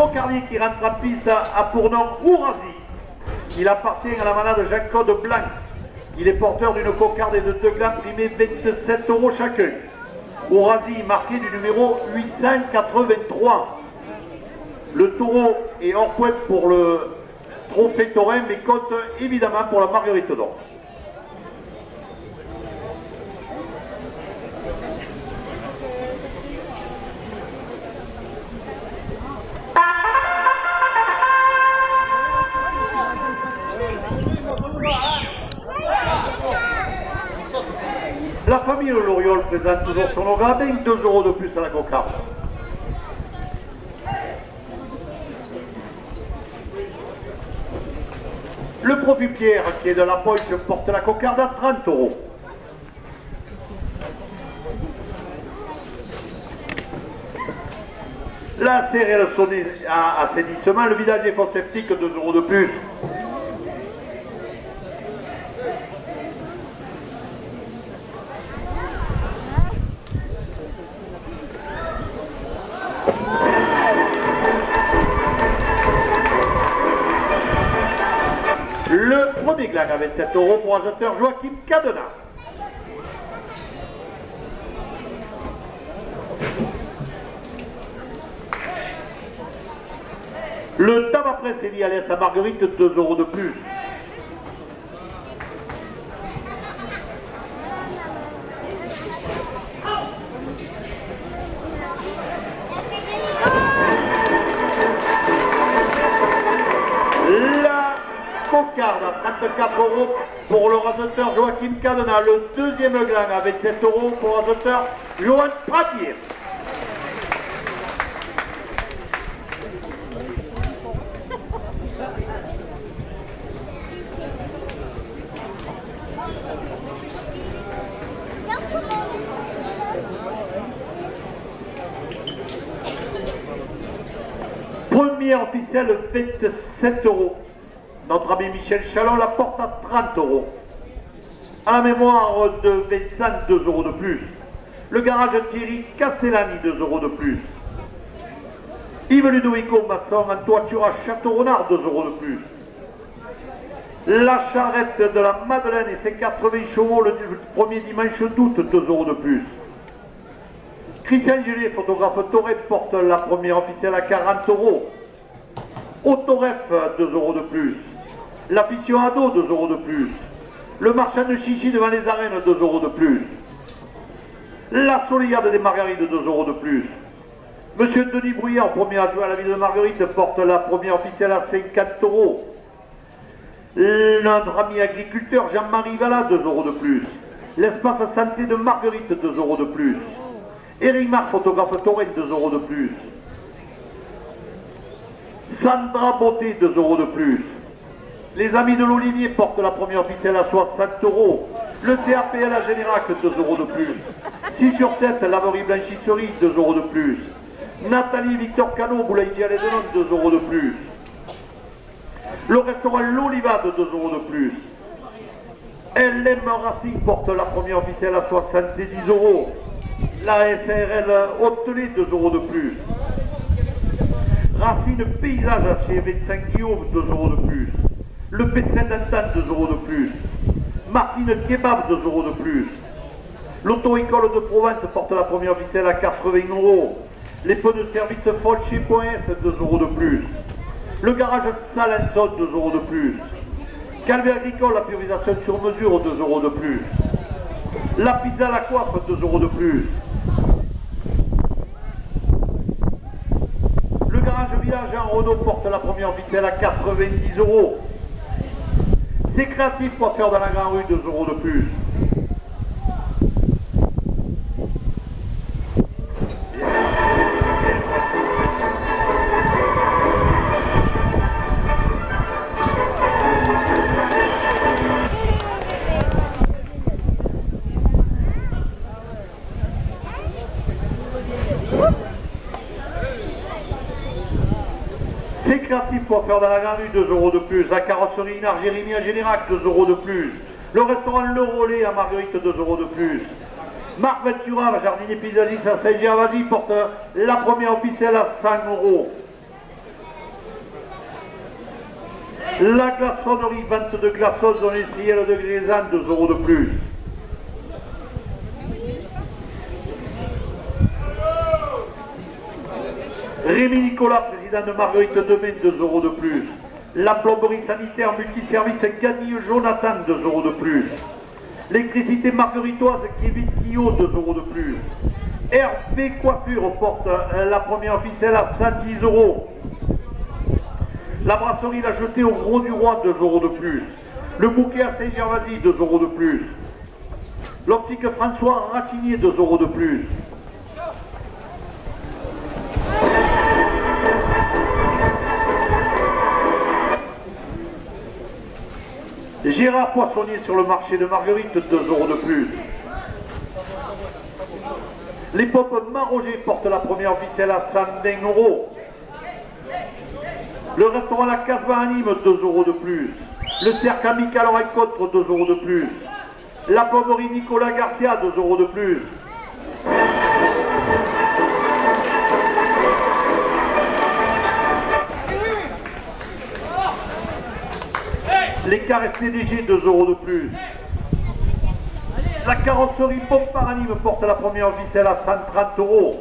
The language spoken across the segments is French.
cocardier qui rentre en piste a pour nom Ourasi. Il appartient à la manade Jean-Claude Blanc. Il est porteur d'une cocarde et de 2 glands primés 27 € chacun. Ourasi marqué du numéro 883. Le taureau est hors pointe pour le trophée taurin, mais compte évidemment pour la Marguerite d'Or. La famille Loriol présente toujours son ogradin, 2 € de plus à la cocarde. Le profil Pierre qui est de la poche porte la cocarde à 30 €. La céréale sonnée à assainissement, le village des fosses sceptiques, 2 € de plus. Le premier gland à 27 € pour Azoteur Joachim Cadena. Le dame après Célie Alès à Marguerite, 2 € de plus. La cocarde à 34 € pour le raseteur Joachim Cadena. Le deuxième gland à 27 € pour le raseteur Johan Pradier. Premier officiel 27 €. Notre ami Michel Chalon la porte à 30 €. À la mémoire de Vincent, 2 € de plus. Le garage Thierry Castellani, 2 € de plus. Yves Ludovico Masson en toiture à Château-Renard, 2 € de plus. La charrette de la Madeleine et ses 80 chevaux le premier dimanche d'août, 2 € de plus. Christian Gélier, photographe Toref, porte la première officielle à 40 €. Autoref, 2 € de plus. L'affition ado, 2 € de plus. Le marchand de chichi devant les arènes, 2 € de plus. La Soleillade des Marguerites, 2 € de plus. Monsieur Denis Bruyère, premier adjoint à la ville de Marguerite, porte la première officielle à 50 €. Notre ami agriculteur Jean-Marie Vallat, 2 € de plus. L'espace santé de Marguerite, 2 € de plus. Éric Marc, photographe Torrent, 2 € de plus. Sandra Beauté, 2 € de plus. Les amis de l'Olivier portent la première officielle à 60 €. Le CAPL à Générac, 2 € de plus. 6 sur 7, laverie blanchisserie, 2 € de plus. Nathalie Victor Cano, boulanger à l'Aidelon, 2 € de plus. Le restaurant L'Olivade, 2 € de plus. LM Racing porte la première officielle à 70 €. La SARL Hôtelet, 2 € de plus. Racine Paysage chez Médecin Guillaume, 2 € de plus. Le Pétrin d'Antan, 2 € de plus. Martine Kebab, 2 € de plus. L'auto-école de Provence porte la première officielle à 80 €. Les pots de service Foll chez Point S, 2 € de plus. Le garage Salenson, 2 € de plus. Calvé agricole, la purification sur mesure, 2 € de plus. La pizza à la coiffe, 2 € de plus. Le garage village en Renault porte la première officielle à 90 €. C'est créatif pour faire dans la grande rue, 2 € de plus. C'est créatif pour faire dans la grande rue, 2 € de plus. La carrosserie Inard Jérémy à Générac, 2 € de plus. Le restaurant Le Relais à Marguerite, 2 € de plus. Marc Ventura, la jardinier paysagiste à Saint-Gervasy, porte la première officielle à 100 €. La glaçonnerie, vente de glaçons industriels de Grézan, 2 € de plus. Rémi Nicolas, président de Marguerite Demain, 2 € de plus. La plomberie sanitaire multiservice Gagny Jonathan, 2 € de plus. L'électricité margueritoise Kevin Quillot, 2 € de plus. RP Coiffure porte la première ficelle à 110 €. La brasserie l'a jetée au Gros du Roi, 2 € de plus. Le bouquet à Saint-Gervasy, 2 € de plus. L'optique François Ratinier, 2 € de plus. Gérard Poissonnier sur le marché de Marguerite, 2 € de plus. Les pompes Maroger portent la première ficelle à 120 €. Le restaurant La Casbah à Nîmes, 2 € de plus. Le cercle amical en rencontre, 2 € de plus. La plomberie Nicolas Garcia, 2 € de plus. Les caresses CDG, 2 € de plus. La carrosserie Pompard à Nîmes porte la première ficelle à 130 €.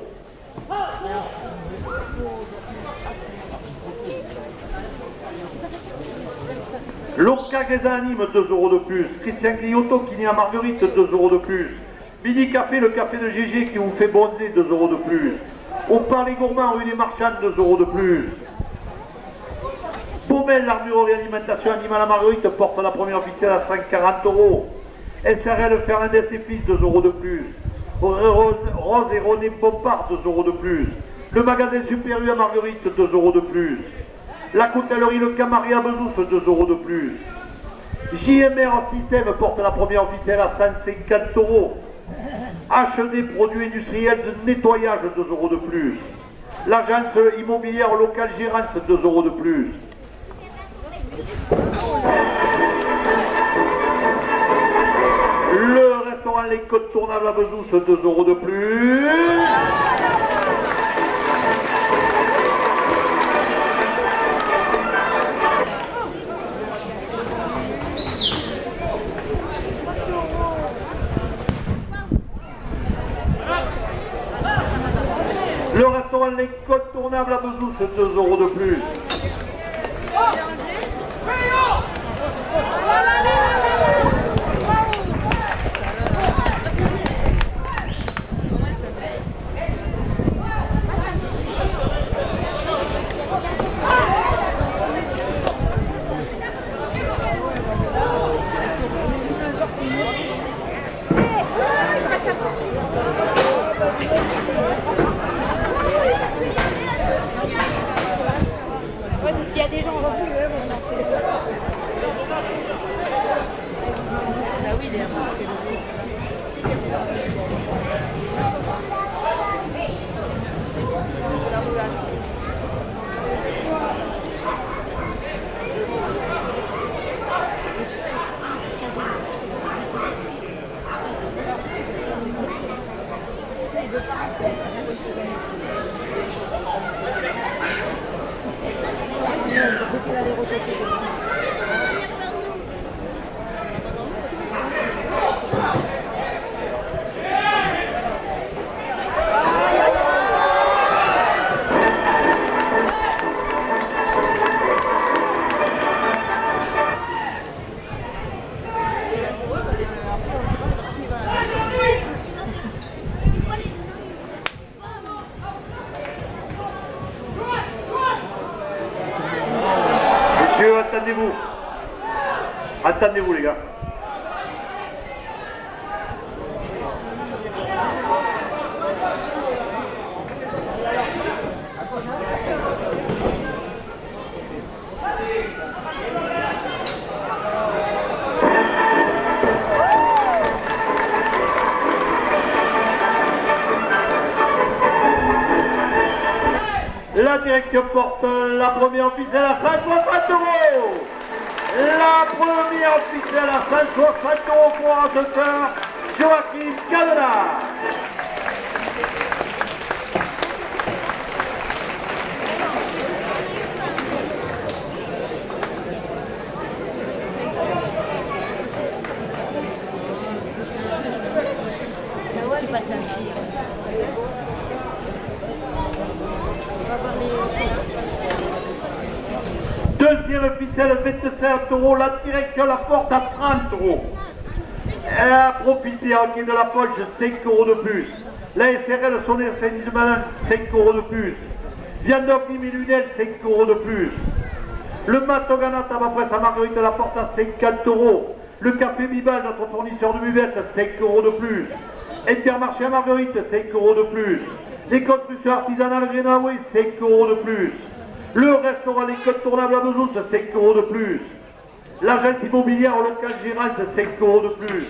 L'Oca Grézan à Nîmes, 2 € de plus. Christian Cliotto qui naît à Marguerite, 2 € de plus. Midi Café, le café de GG qui vous fait bronzer, 2 € de plus. Au Palais Gourmand, rue des Marchands, 2 € de plus. Baumel, l'armurerie alimentation animale à Marguerite porte la première ficelle à 140 €. SRL Fernandez et Fils, 2 € de plus. Rose et René Pompard, 2 € de plus. Le magasin Super U à Marguerite, 2 € de plus. La coutellerie Le Camari à Bezousse, 2 € de plus. JMR Système porte la première ficelle à 150 €. HD Produits industriels de nettoyage, 2 € de plus. L'agence immobilière locale Gérance, 2 € de plus. Le restaurant Les Côtes Tournables à Bezousse, 2 € de plus. Le restaurant Les Côtes Tournables à Bezousse, 2 € de plus. Il y a des gens en refus, ah oui, il est Messieurs, attendez-vous. Attendez-vous, les gars. La direction porte la première ficelle à 160 €. La première ficelle à 160 € pour un secteur, Joachim Cadena. ficelle 27 euros, la direction la porte à 30 euros. Elle a profité en quai de la poche 5 euros de plus. La SRL Sonner Saint-Denis-de-Malin 5 euros de plus. Viandoc Lunel 5 euros de plus. Le Matogana Tabac à Marguerite la porte à 50 euros. Le Café Bibal, notre fournisseur de buvettes, 5 euros de plus. Intermarché à Marguerite, 5 euros de plus. Les constructions artisanales Grenaway, 5 euros de plus. Le restaurant Les Côtes Tournables à Bezous, 5 euros de plus. L'agence immobilière locale Gérance, 5 euros de plus.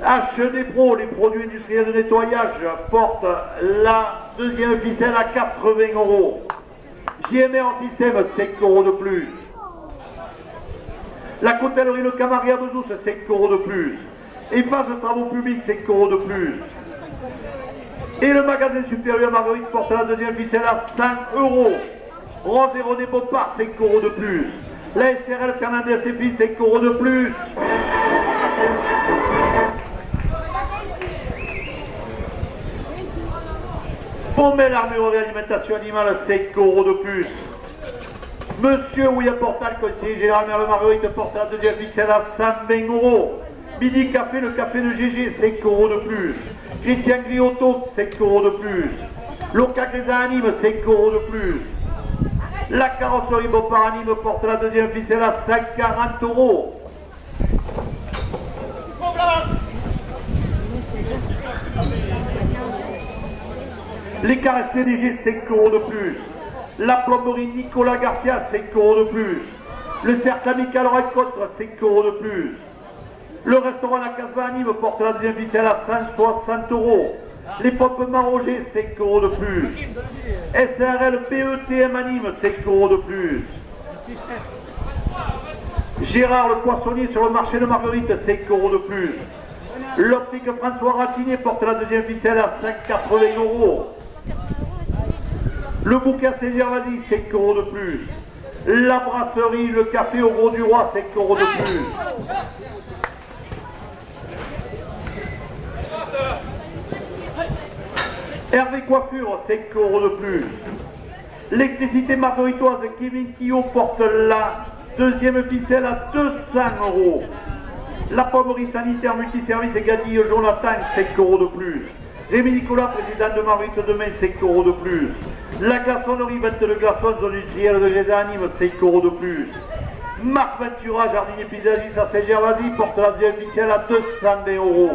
HD Pro, les produits industriels de nettoyage, porte la deuxième ficelle à 80 euros. JMR en système, 5 euros de plus. La Côtellerie Le Camari à Bezous, 5 euros de plus. Phase de travaux publics, 5 euros de plus. Et le magasin supérieur Marguerite porte la deuxième ficelle à 5 euros. Rose et René Beaupart, 5 euros de plus. La SRL Fernandez et Fils, 5 euros de plus. Pommel Armurerie Alimentation Animale, 5 euros de plus. Monsieur William Portal, conseiller général Merle Marguerite, porte la deuxième ficelle à 120 euros. Midi Café, le café de GG, 5 euros de plus. Christian Griotto, 5 euros de plus. Loca Gresa Anime, 5 euros de plus. La carrosserie Beaupart Anime porte la deuxième ficelle à 140 euros. Les caresses PDG, 5 euros de plus. La plomberie Nicolas Garcia, 5 euros de plus. Le cercle amical Rencontre, 5 euros de plus. Le restaurant La Casbah Anime porte la deuxième ficelle à 160 euros. Les pompes Maroger, 5 euros de plus. SRL PETM Anime, 5 euros de plus. Gérard le poissonnier sur le marché de Marguerite, 5 euros de plus. L'optique François Ratinier porte la deuxième ficelle à 180 euros. Le bouquin Saint-Gervasi, 5 euros de plus. La brasserie, le café au Gros du Roi, 5 euros de plus. Hervé Coiffure, 5 euros de plus. L'électricité margueritoise Kevin Kio porte la deuxième ficelle à 200 euros. La pommerie sanitaire multiservice et Gadille Jonathan, 5 euros de plus. Rémi Nicolas, président de Marguerite demain, 5 euros de plus. La glaçonnerie Vente de Glaçons, zone industrielle de Géza Anime, 5 euros de plus. Marc Ventura, jardinier paysagiste à Saint-Gervasi, porte la deuxième ficelle à 220 euros.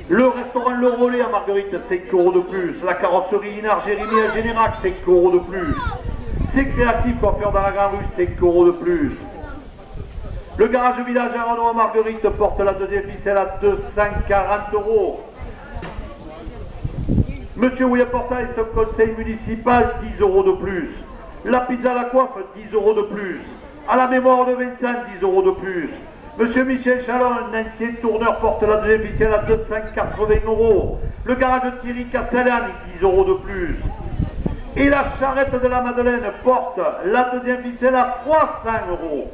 Le restaurant Le Relais à Marguerite, 5 euros de plus. La carrosserie Inard Jérémy à Générac, 5 euros de plus. C'est créatif, coiffeur dans la Grande Rue, 5 euros de plus. Le garage village à Renault à Marguerite porte la deuxième ficelle à 240 euros. Monsieur William Portail, son conseil municipal, 10 euros de plus. La pizza à la coiffe, 10 euros de plus. À la mémoire de Vincent, 10 euros de plus. Monsieur Michel Chalon, un ancien tourneur, porte la deuxième ficelle à 280 euros. Le garage de Thierry Castellani, 10 euros de plus. Et la charrette de la Madeleine porte la deuxième ficelle à 300 euros.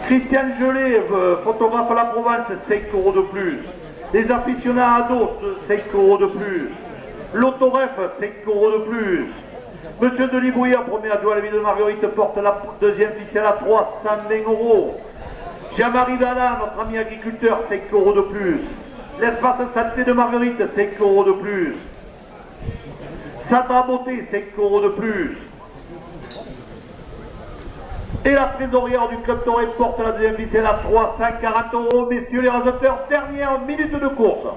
Christian Gelé, photographe à la Provence, 5 euros de plus. Les aficionados, 5 euros de plus. L'autoref, 5 euros de plus. Monsieur Delibouillard, premier adjoint à la ville de Marguerite, porte la deuxième ficelle à 320 euros. Jean-Marie Dalla, notre ami agriculteur, 5 euros de plus. L'espace santé de Marguerite, 5 euros de plus. Sandra Beauté, 5 euros de plus. Et la trésorière du club Toré porte la deuxième ficelle à 340 euros. Messieurs les résultats, dernière minute de course.